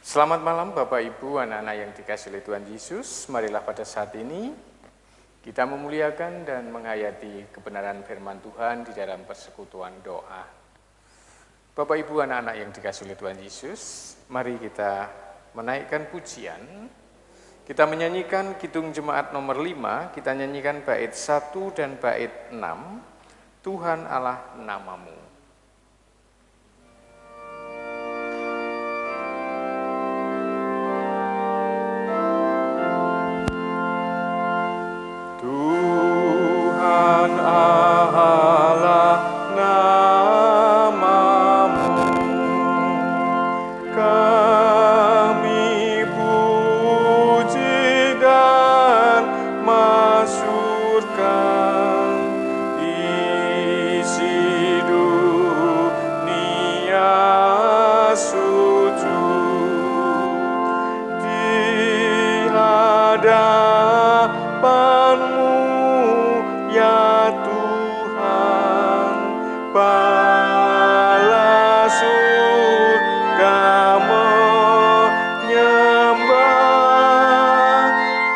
Selamat malam Bapak Ibu, anak-anak yang dikasihi oleh Tuhan Yesus. Marilah pada saat ini kita memuliakan dan menghayati kebenaran firman Tuhan di dalam persekutuan doa. Bapak Ibu, anak-anak yang dikasihi oleh Tuhan Yesus, mari kita menaikkan pujian. Kita menyanyikan Kidung Jemaat nomor 5, kita nyanyikan bait 1 dan bait 6, Tuhan Allah namamu. Tuhan Allah namamu, kami puji dan masyurkan, isi dunia sujud di hadapan-Mu ya Tuhan, bala surga menyembah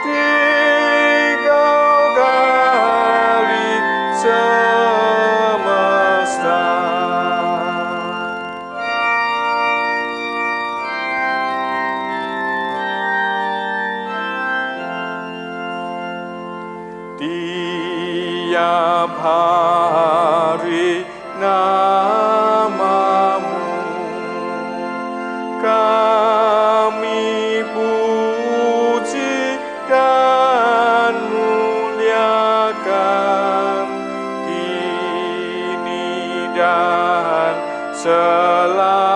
Dikau gali semesta. Tiap hari namamu kami puji dan muliakan, kini dan selalu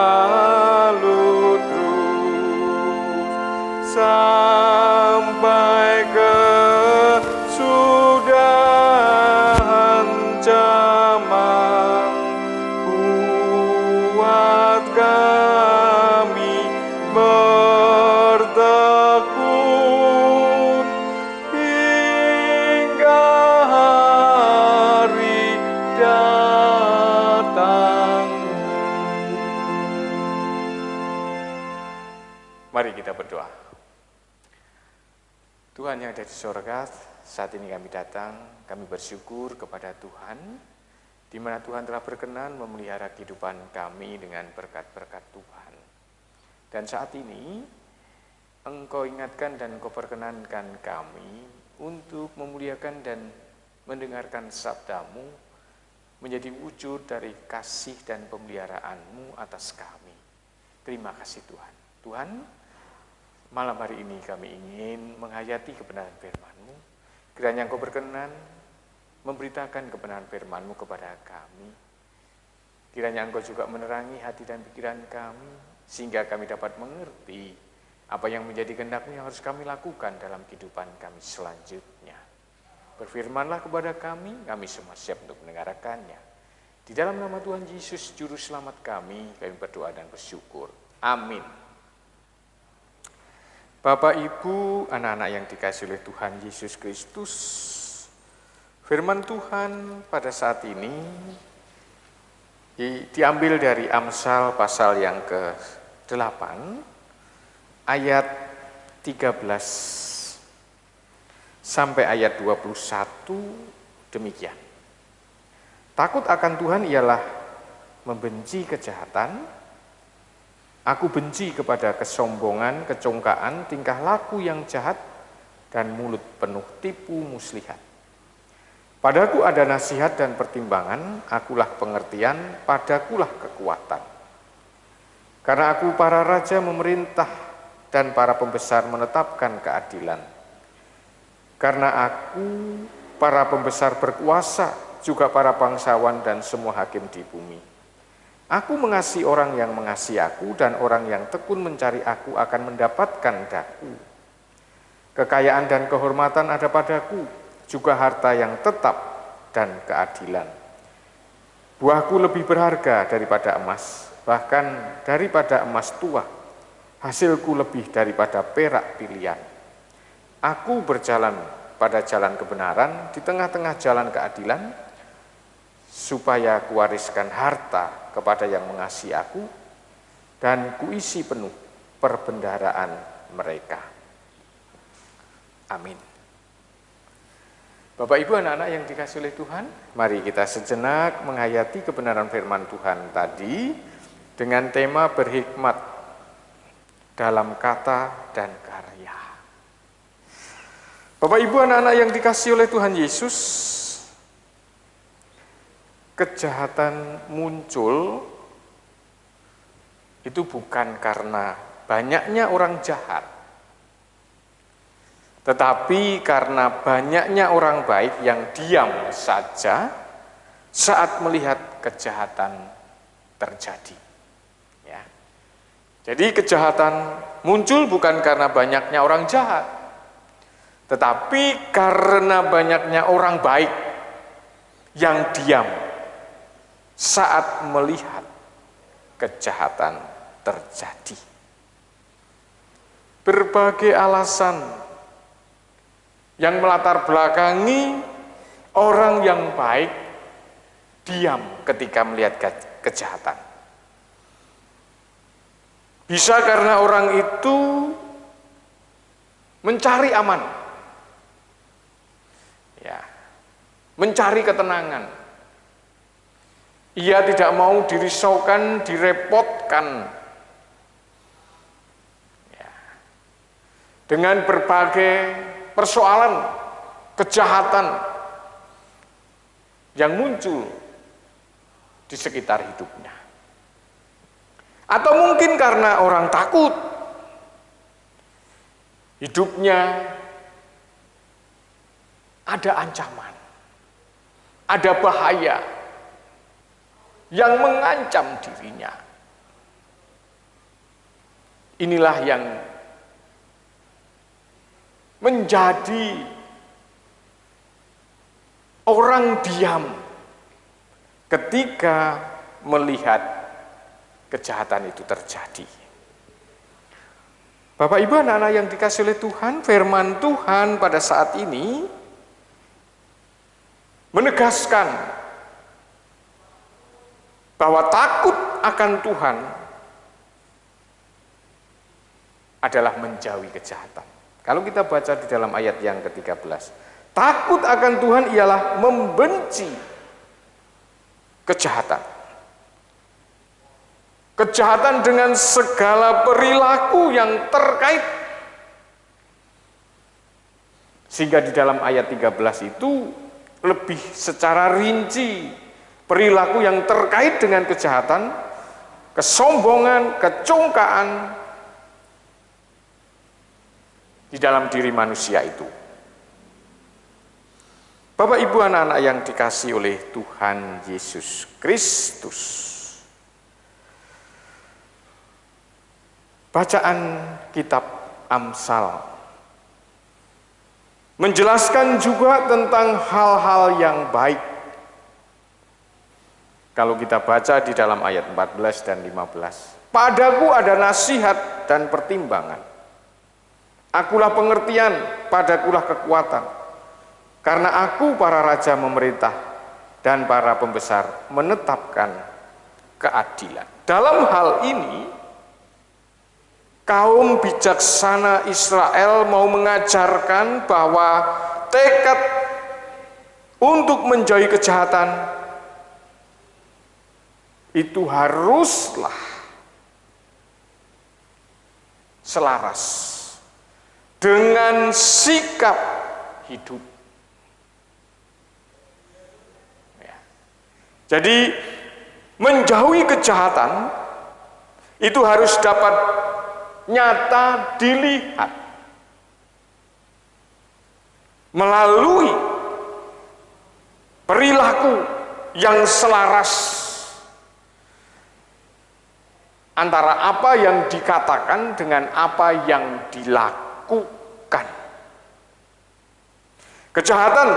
terus sampai kesudahan zaman. Buat kami bertekun hingga hari datang. Mari kita berdoa. Tuhan yang ada di surga, saat ini kami datang, kami bersyukur kepada Tuhan, di mana Tuhan telah berkenan memelihara kehidupan kami dengan berkat-berkat Tuhan. Dan saat ini, Engkau ingatkan dan Engkau perkenankan kami untuk memuliakan dan mendengarkan sabda-Mu, menjadi wujud dari kasih dan pemeliharaan-Mu atas kami. Terima kasih Tuhan. Tuhan, malam hari ini kami ingin menghayati kebenaran firman-Mu. Kiranya Engkau berkenan memberitakan kebenaran firman-Mu kepada kami. Kiranya Engkau juga menerangi hati dan pikiran kami, sehingga kami dapat mengerti apa yang menjadi kehendak-Mu yang harus kami lakukan dalam kehidupan kami selanjutnya. Berfirmanlah kepada kami semua siap untuk mendengarkannya. Di dalam nama Tuhan Yesus, Juru Selamat kami berdoa dan bersyukur. Amin. Bapak, Ibu, anak-anak yang dikasihi oleh Tuhan Yesus Kristus, firman Tuhan pada saat ini diambil dari Amsal pasal yang ke-8, ayat 13 sampai ayat 21 demikian. Takut akan Tuhan ialah membenci kejahatan. Aku benci kepada kesombongan, kecongkaan, tingkah laku yang jahat, dan mulut penuh tipu muslihat. Padaku ada nasihat dan pertimbangan, akulah pengertian, padakulah kekuatan. Karena aku para raja memerintah, dan para pembesar menetapkan keadilan. Karena aku para pembesar berkuasa, juga para bangsawan dan semua hakim di bumi. Aku mengasihi orang yang mengasihi aku, dan orang yang tekun mencari aku akan mendapatkan daku. Kekayaan dan kehormatan ada padaku, juga harta yang tetap dan keadilan. Buahku lebih berharga daripada emas, bahkan daripada emas tua. Hasilku lebih daripada perak pilihan. Aku berjalan pada jalan kebenaran, di tengah-tengah jalan keadilan, supaya kuwariskan harta kepada yang mengasihi aku, dan kuisi penuh perbendaharaan mereka. Amin. Bapak Ibu anak-anak yang dikasihi oleh Tuhan, mari kita sejenak menghayati kebenaran firman Tuhan tadi dengan tema berhikmat dalam kata dan karya. Bapak Ibu anak-anak yang dikasihi oleh Tuhan Yesus, kejahatan muncul itu bukan karena banyaknya orang jahat, tetapi karena banyaknya orang baik yang diam saja saat melihat kejahatan terjadi. Ya. Jadi kejahatan muncul bukan karena banyaknya orang jahat, tetapi karena banyaknya orang baik yang diam saat melihat kejahatan terjadi. Berbagai alasan yang melatar belakangi orang yang baik diam ketika melihat kejahatan. Bisa karena orang itu mencari aman, ya, mencari ketenangan. Ia tidak mau dirisaukan, direpotkan, ya, dengan berbagai persoalan kejahatan yang muncul di sekitar hidupnya. Atau mungkin karena orang takut hidupnya ada ancaman, ada bahaya yang mengancam dirinya. Inilah yang menjadi orang diam ketika melihat kejahatan itu terjadi. Bapak Ibu anak-anak yang dikasihi oleh Tuhan, firman Tuhan pada saat ini menegaskan bahwa takut akan Tuhan adalah menjauhi kejahatan. Kalau kita baca di dalam ayat yang ke-13, takut akan Tuhan ialah membenci kejahatan. Kejahatan dengan segala perilaku yang terkait. Sehingga di dalam ayat 13 itu lebih secara rinci perilaku yang terkait dengan kejahatan, kesombongan, kecongkaan di dalam diri manusia itu. Bapak Ibu anak-anak yang dikasihi oleh Tuhan Yesus Kristus, bacaan kitab Amsal menjelaskan juga tentang hal-hal yang baik. Kalau kita baca di dalam ayat 14 dan 15, padaku ada nasihat dan pertimbangan. Akulah pengertian, padakulah kekuatan. Karena aku para raja memerintah dan para pembesar menetapkan keadilan. Dalam hal ini, kaum bijaksana Israel mau mengajarkan bahwa tekad untuk menjauhi kejahatan itu haruslah selaras dengan sikap hidup. Ya. Jadi menjauhi kejahatan itu harus dapat nyata dilihat melalui perilaku yang selaras antara apa yang dikatakan dengan apa yang dilakukan. Kejahatan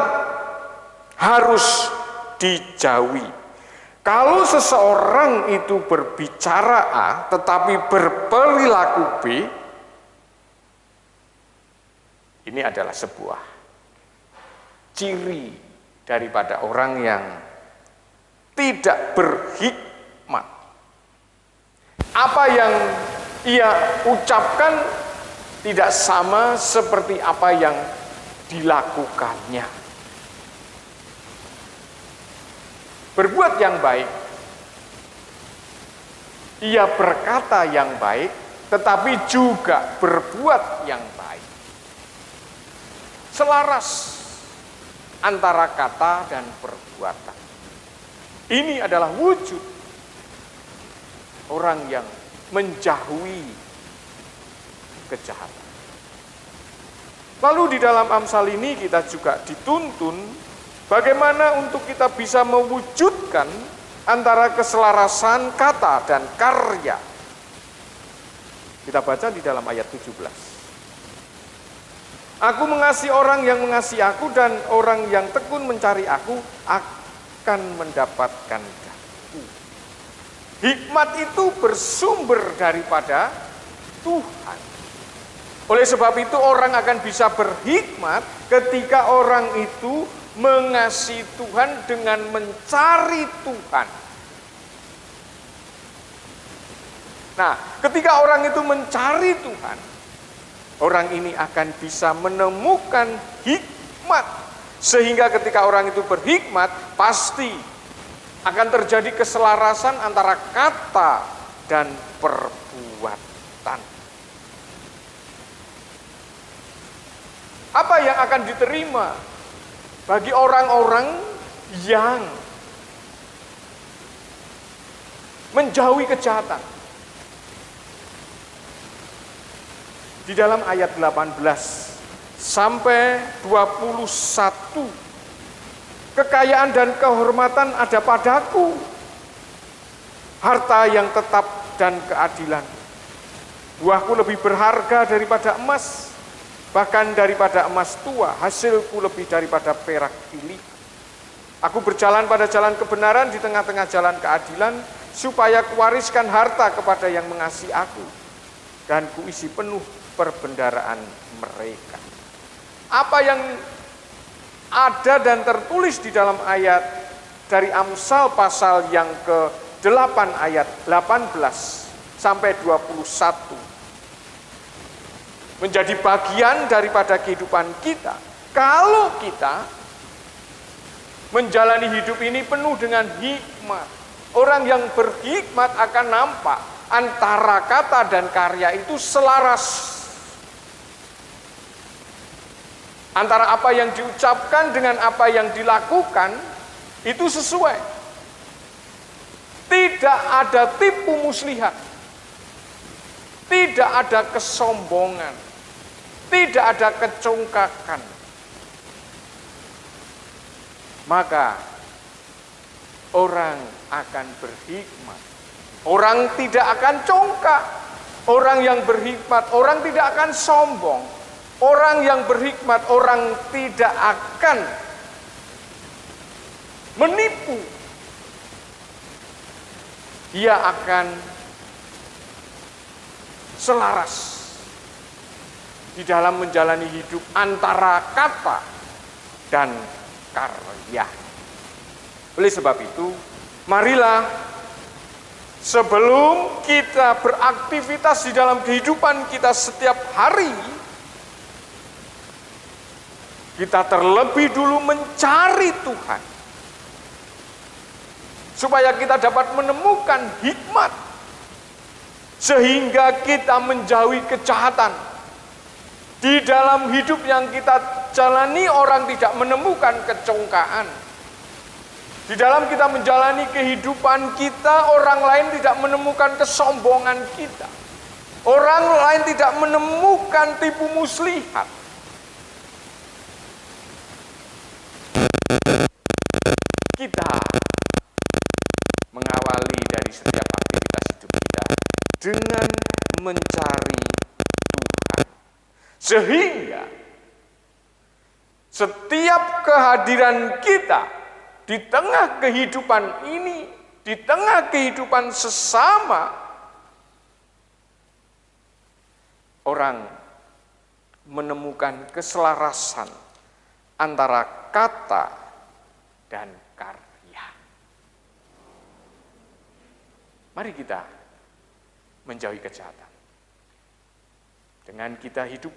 harus dijauhi. Kalau seseorang itu berbicara A tetapi berperilaku B, ini adalah sebuah ciri daripada orang yang tidak berhikmat. Apa yang ia ucapkan tidak sama seperti apa yang dilakukannya. Berbuat yang baik, ia berkata yang baik, tetapi juga berbuat yang baik. Selaras antara kata dan perbuatan. Ini adalah wujud orang yang menjauhi kejahatan. Lalu di dalam Amsal ini kita juga dituntun bagaimana untuk kita bisa mewujudkan antara keselarasan kata dan karya. Kita baca di dalam ayat 17. Aku mengasihi orang yang mengasihi aku, dan orang yang tekun mencari aku akan mendapatkan aku. Hikmat itu bersumber daripada Tuhan. Oleh sebab itu orang akan bisa berhikmat ketika orang itu mengasihi Tuhan dengan mencari Tuhan. Nah, ketika orang itu mencari Tuhan, orang ini akan bisa menemukan hikmat. Sehingga ketika orang itu berhikmat, pasti akan terjadi keselarasan antara kata dan perbuatan. Apa yang akan diterima bagi orang-orang yang menjauhi kejahatan? Di dalam ayat 18 sampai 21, kekayaan dan kehormatan ada padaku, harta yang tetap dan keadilan. Buahku lebih berharga daripada emas, bahkan daripada emas tua, hasilku lebih daripada perak pilihan. Aku berjalan pada jalan kebenaran di tengah-tengah jalan keadilan, supaya kuwariskan harta kepada yang mengasihi aku, dan kuisi penuh perbendaraan mereka. Apa yang ada dan tertulis di dalam ayat dari Amsal pasal yang ke-8 ayat 18 sampai 21 menjadi bagian daripada kehidupan kita. Kalau kita menjalani hidup ini penuh dengan hikmat, orang yang berhikmat akan nampak antara kata dan karya itu selaras. Antara apa yang diucapkan dengan apa yang dilakukan itu sesuai. Tidak ada tipu muslihat. Tidak ada kesombongan. Tidak ada kecongkakan. Maka orang akan berhikmat. Orang tidak akan congkak. Orang yang berhikmat, orang tidak akan sombong. Orang yang berhikmat, orang tidak akan menipu. Dia akan selaras di dalam menjalani hidup antara kata dan karya. Oleh sebab itu, marilah sebelum kita beraktivitas di dalam kehidupan kita setiap hari, kita terlebih dulu mencari Tuhan, supaya kita dapat menemukan hikmat, sehingga kita menjauhi kejahatan. Di dalam hidup yang kita jalani, orang tidak menemukan kecongkaan. Di dalam kita menjalani kehidupan kita, orang lain tidak menemukan kesombongan kita. Orang lain tidak menemukan tipu muslihat. Kita mengawali dari setiap aktivitas hidup kita dengan mencari Tuhan. Sehingga setiap kehadiran kita di tengah kehidupan ini, di tengah kehidupan sesama, orang menemukan keselarasan antara kata dan karya. Mari kita menjauhi kejahatan. dengan kita hidup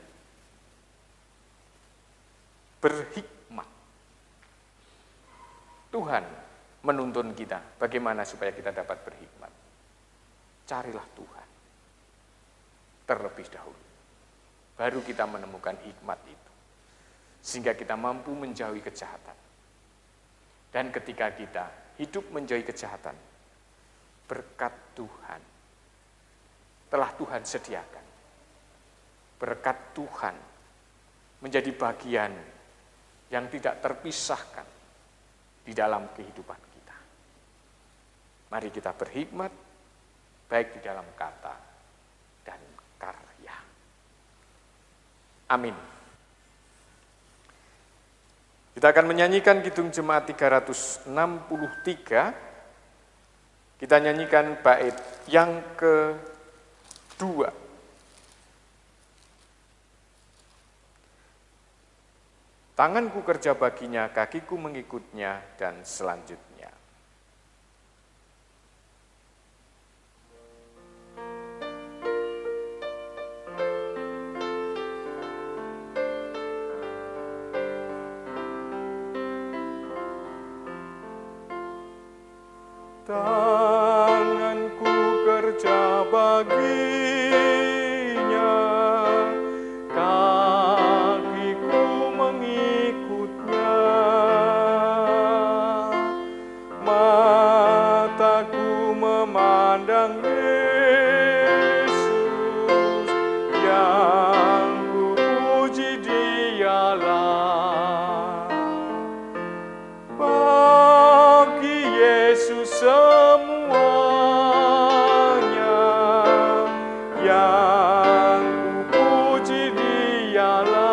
berhikmat. Tuhan menuntun kita bagaimana supaya kita dapat berhikmat. Carilah Tuhan terlebih dahulu. Baru kita menemukan hikmat itu. Sehingga kita mampu menjauhi kejahatan. Dan ketika kita hidup menjauhi kejahatan, berkat Tuhan telah Tuhan sediakan. Berkat Tuhan menjadi bagian yang tidak terpisahkan di dalam kehidupan kita. Mari kita berhikmat, baik di dalam kata dan karya. Amin. Kita akan menyanyikan Kidung Jemaat 363. Kita nyanyikan bait yang kedua. Tanganku kerja baginya, kakiku mengikutnya, dan selanjutnya. Tanganku kerja baginya, kakiku mengikutnya, mataku memandang Yesus, yang kupuji Dialah. Bagi Yesus semuanya, yang kupuji Dialah.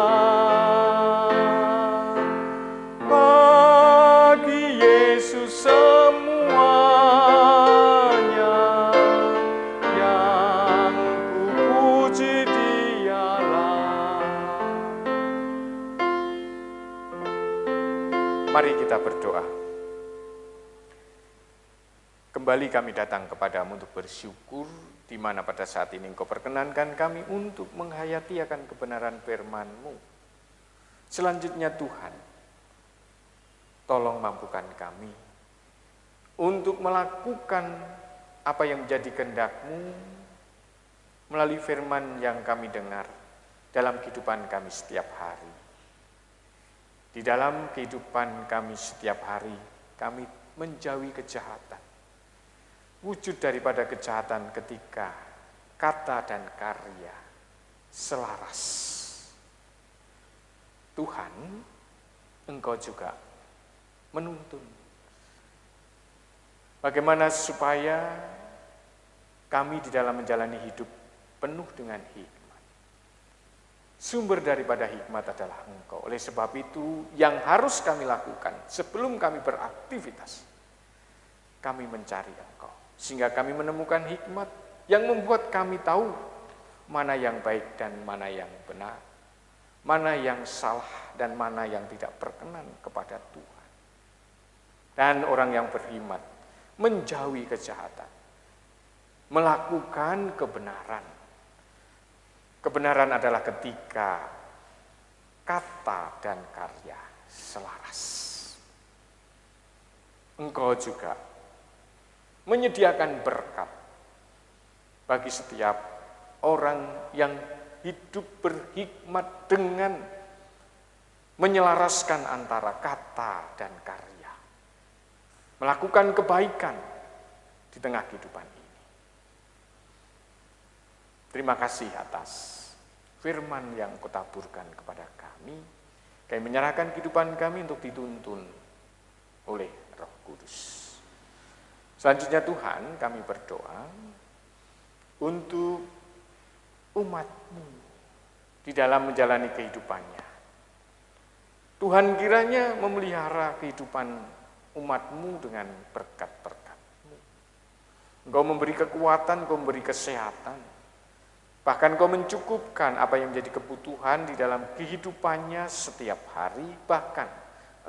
Bagi Yesus semuanya, yang kupuji Dialah. Mari kita berdoa. Kembali kami datang kepadamu untuk bersyukur, di mana pada saat ini Engkau perkenankan kami untuk menghayati akan kebenaran firman-Mu. Selanjutnya Tuhan, tolong mampukan kami untuk melakukan apa yang menjadi kehendak-Mu melalui firman yang kami dengar dalam kehidupan kami setiap hari. Di dalam kehidupan kami setiap hari, kami menjauhi kejahatan. Wujud daripada kejahatan ketika kata dan karya selaras. Tuhan, Engkau juga menuntun. Bagaimana supaya kami di dalam menjalani hidup penuh dengan hikmat. Sumber daripada hikmat adalah Engkau. Oleh sebab itu, yang harus kami lakukan sebelum kami beraktivitas, kami mencari Engkau. Sehingga kami menemukan hikmat yang membuat kami tahu mana yang baik dan mana yang benar, mana yang salah dan mana yang tidak berkenan kepada Tuhan. Dan orang yang berhikmat menjauhi kejahatan, melakukan kebenaran. Kebenaran adalah ketika kata dan karya selaras. Engkau juga menyediakan berkat bagi setiap orang yang hidup berhikmat dengan menyelaraskan antara kata dan karya. Melakukan kebaikan di tengah kehidupan ini. Terima kasih atas firman yang Kau taburkan kepada kami. Kami menyerahkan kehidupan kami untuk dituntun oleh Roh Kudus. Selanjutnya Tuhan, kami berdoa untuk umat-Mu di dalam menjalani kehidupannya. Tuhan kiranya memelihara kehidupan umat-Mu dengan berkat-berkat-Mu. Engkau memberi kekuatan, Engkau memberi kesehatan. Bahkan Engkau mencukupkan apa yang menjadi kebutuhan di dalam kehidupannya setiap hari. Bahkan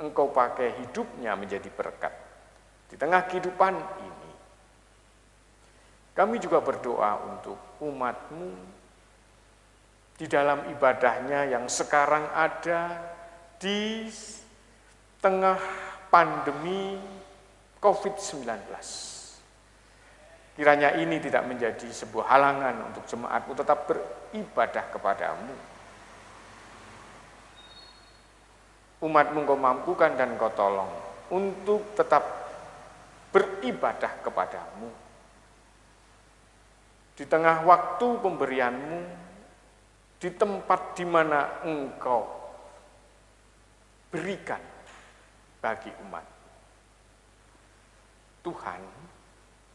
Engkau pakai hidupnya menjadi berkat di tengah kehidupan ini. Kami juga berdoa untuk umat-Mu di dalam ibadahnya yang sekarang ada di tengah pandemi COVID-19. Kiranya ini tidak menjadi sebuah halangan untuk jemaatmu tetap beribadah kepadamu. Umatmu Engkau mampukan dan Engkau tolong untuk tetap beribadah kepadamu. Di tengah waktu pemberianmu, di tempat di mana Engkau berikan bagi umat. Tuhan,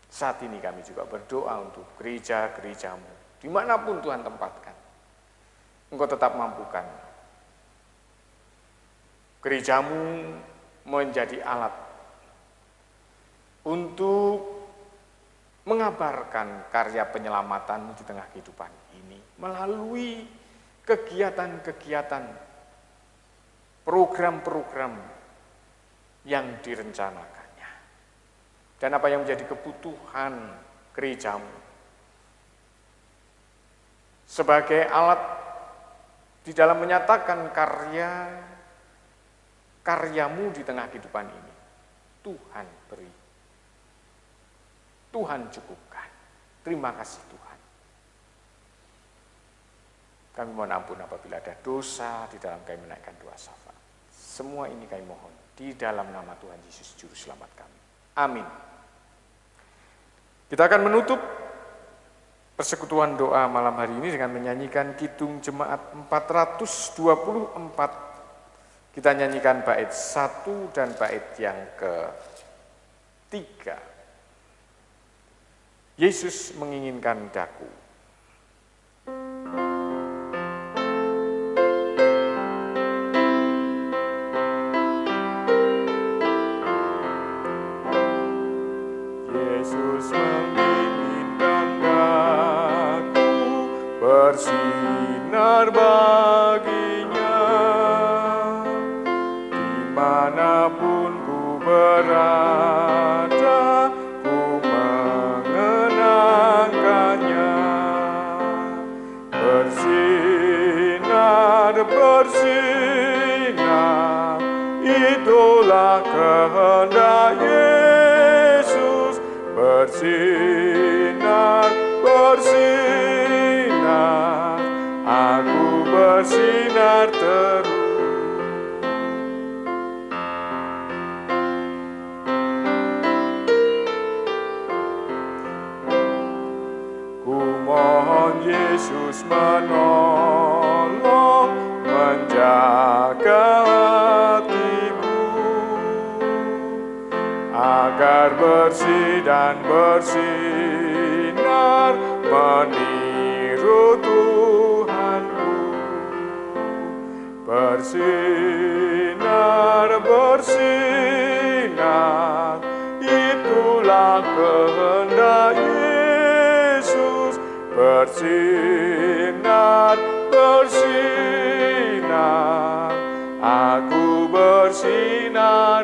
saat ini kami juga berdoa untuk gereja-gerejamu, dimanapun Tuhan tempatkan. Engkau tetap mampukan gerejamu menjadi alat untuk mengabarkan karya penyelamatanmu di tengah kehidupan ini melalui kegiatan-kegiatan, program-program yang direncanakannya. Dan apa yang menjadi kebutuhan gerejamu sebagai alat di dalam menyatakan karyamu di tengah kehidupan ini. Tuhan beri, Tuhan cukupkan. Terima kasih Tuhan. Kami mohon ampun apabila ada dosa di dalam kami menaikkan doa syafaat. Semua ini kami mohon di dalam nama Tuhan Yesus Juru Selamat kami. Amin. Kita akan menutup persekutuan doa malam hari ini dengan menyanyikan Kidung Jemaat 424. Kita nyanyikan bait 1 dan bait yang ke-3. Yesus menginginkan daku. Yesus menginginkan daku bersinar baginya, dimanapun ku berada, ku mengenangkannya. Bersinar, bersinar, itulah kehendak Yesus. Bersinar, bersinar, aku bersinar terus. Ku mohon Yesus menolong, menjaga hatimu, agar bersih dan bersinar meniru Tuhanku. Bersinar, bersinar, itulah kehendak Yesus. Bersinar, bersinar, aku bersinar